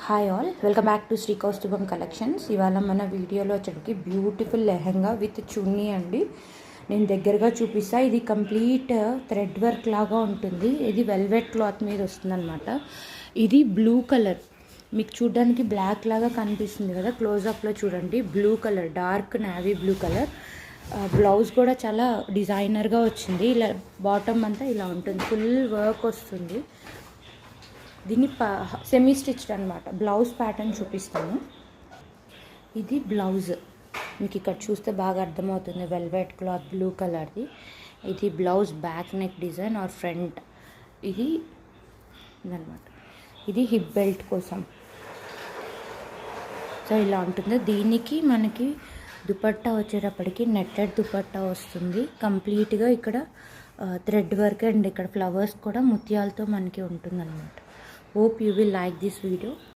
Hi all, welcome back to Shri Kaustubham collections. ఇవాళ మన వీడియోలో వచ్చేటికి బ్యూటిఫుల్ లెహంగా విత్ చున్నీ అండి. నేను దగ్గరగా చూపిస్తా. ఇది కంప్లీట్ థ్రెడ్ వర్క్ లాగా ఉంటుంది. ఇది వెల్వెట్ క్లాత్ మీద వస్తుందన్నమాట. ఇది బ్లూ కలర్, మీకు చూడడానికి బ్లాక్ లాగా కనిపిస్తుంది కదా, క్లోజప్లో చూడండి. Blue colour, dark navy blue colour. Blouse కూడా చాలా డిజైనర్గా వచ్చింది. ఇలా బాటమ్ అంతా ఇలా ఉంటుంది, ఫుల్ వర్క్ వస్తుంది. దీన్ని సెమీ స్టిచ్డ్ అనమాట. బ్లౌజ్ ప్యాటర్న్ చూపిస్తాను. ఇది బ్లౌజ్, మీకు ఇక్కడ చూస్తే బాగా అర్థమవుతుంది. వెల్వెట్ క్లాత్ బ్లూ కలర్ది. ఇది blouse back neck design or front. ఇది ఇదనమాట. ఇది హిప్ బెల్ట్ కోసం. సో ఇలా ఉంటుంది. దీనికి మనకి దుపట్టా వచ్చేటప్పటికి నెట్టెడ్ దుపట్టా వస్తుంది. కంప్లీట్గా ఇక్కడ థ్రెడ్ వర్క్ అండ్ ఇక్కడ ఫ్లవర్స్ కూడా ముత్యాలతో మనకి ఉంటుందన్నమాట. Hope you will like this video.